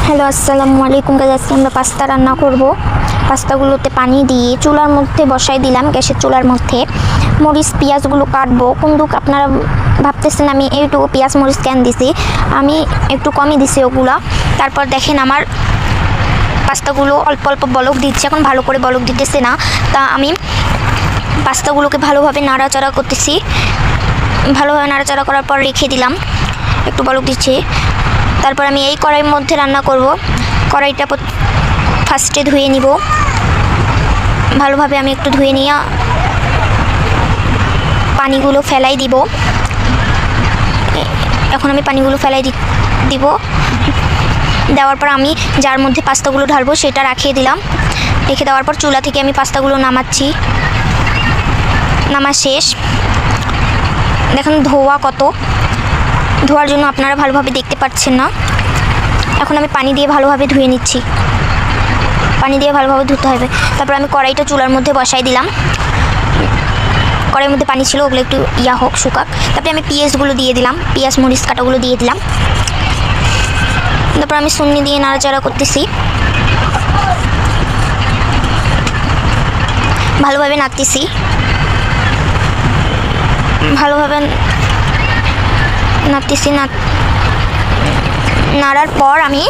Hello আসসালামু আলাইকুম guys, আজকে আমরা পাস্তা রান্না করব। পাস্তাগুলোতে পানি দিয়ে চুলার মধ্যে বসাই দিলাম, গ্যাসের চুলার মধ্যে। মরিচ পেঁয়াজগুলো কাটবো, কিন্তু আপনারা ভাবতেছেন আমি এইটুকু পেঁয়াজ মরিচ কেন দিছি, আমি একটু কমই দিছি ওগুলা। তারপর দেখেন আমার পাস্তাগুলো অল্প অল্প বলক দিচ্ছে, এখন ভালো করে বলক দিতেছে না, তা আমি পাস্তাগুলোকে ভালোভাবে নাড়াচাড়া করতেছি। ভালোভাবে নাড়াচাড়া করার পর রেখে দিলাম, একটু বলক দিচ্ছে। তারপর আমি এই কড়াইয়ের মধ্যে রান্না করব। কড়াইটা ফার্স্টে ধুয়ে নিব ভালোভাবে। আমি একটু ধুয়ে নিয়ে পানিগুলো ফেলাই দিব। এখন আমি পানিগুলো ফেলাই দিব। দেওয়ার পর আমি যার মধ্যে পাস্তাগুলো ঢালবো সেটা রাখিয়ে দিলাম। রেখে দেওয়ার পর চুলা থেকে আমি পাস্তাগুলো নামাচ্ছি। নামা শেষ। দেখুন ধোয়া কত, ধোয়ার জন্য আপনারা ভালোভাবে দেখতে পাচ্ছেন না। এখন আমি পানি দিয়ে ভালোভাবে ধুয়ে নিচ্ছি। পানি দিয়ে ভালোভাবে ধুতে হবে। তারপর আমি কড়াইটা চুলার মধ্যে বসাই দিলাম। কড়াইয়ের মধ্যে পানি ছিল, ওগুলো একটু হোক, শুকাক। তারপরে আমি পেঁয়াজগুলো দিয়ে দিলাম, পেঁয়াজ মরিচ কাটাগুলো দিয়ে দিলাম। তারপর আমি সুন্নি দিয়ে নাড়াচাড়া করতেছি, ভালোভাবে নাড়তেছি। ভালোভাবে নাড়তেছি। নাড়ার পর আমি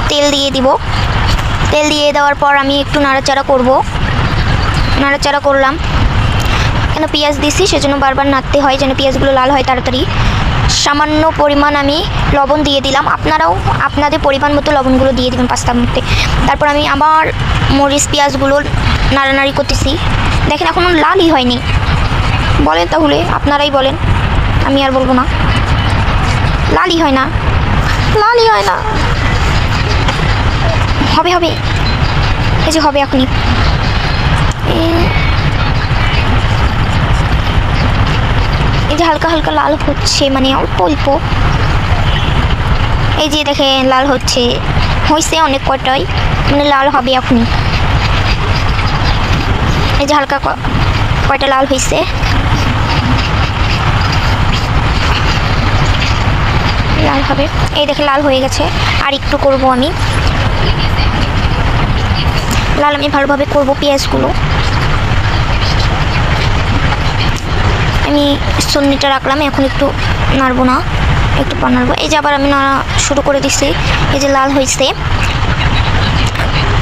তেল দিয়ে দিব। তেল দিয়ে দেওয়ার পর আমি একটু নাড়াচাড়া করব। নাড়াচাড়া করলাম, কেন পেঁয়াজ দিছি সেজন্য বারবার নাড়তে হয় যেন পেঁয়াজগুলো লাল হয় তাড়াতাড়ি। সামান্য পরিমাণ আমি লবণ দিয়ে দিলাম, আপনারাও আপনাদের পরিমাণ মতো লবণগুলো দিয়ে দেবেন পাস্তার মধ্যে। তারপর আমি আবার মরিচ পেঁয়াজগুলো নাড়ানাড়ি করতেছি। দেখেন এখনও লালই হয়নি। বলেন তাহলে, আপনারাই বলেন, আমি আর বলবো না। লালই হয় না, লালই হয় না। হবে হবে, এই যে হবে এখনই। এই যে হালকা হালকা লাল হচ্ছে, মানে অল্প অল্প। এই যে দেখেন লাল হচ্ছে, হয়েছে অনেক কয়টাই, মানে লাল হবে এখনই। এই যে হালকা কয়টা লাল হয়েছে। লাল হবে, এই দেখে লাল হয়ে গেছে। আর একটু করব আমি লাল, আমি ভালোভাবে করব পেঁয়াজগুলো। আমি সুন্নিটা রাখলাম, এখন একটু নাড়বো না, একটু পর নাড়বো। এই যে আবার আমি নাড়া শুরু করে দিচ্ছি। এই যে লাল হয়েছে,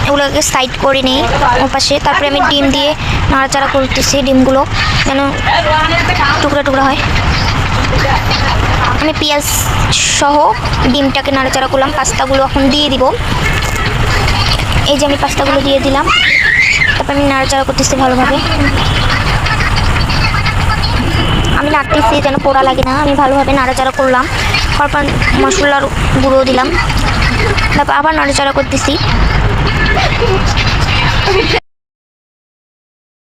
এগুলোকে সাইড করে নিই ওপাশে। তারপরে আমি ডিম দিয়ে নাড়াচাড়া করতেছি, ডিমগুলো যেন টুকরা টুকরা হয়। আমি পেঁয়াজ সহ ডিমটাকে নাড়াচাড়া করলাম। পাস্তাগুলো এখন দিয়ে দিব। এই যে আমি পাস্তাগুলো দিয়ে দিলাম। তারপর আমি নাড়াচাড়া করতেছি ভালোভাবে। আমি নাড়তেছি যেন পোড়া লাগে না, আমি ভালোভাবে নাড়াচাড়া করলাম। তারপর মশলার গুঁড়ো দিলাম। তারপর আবার নাড়াচাড়া করতেছি।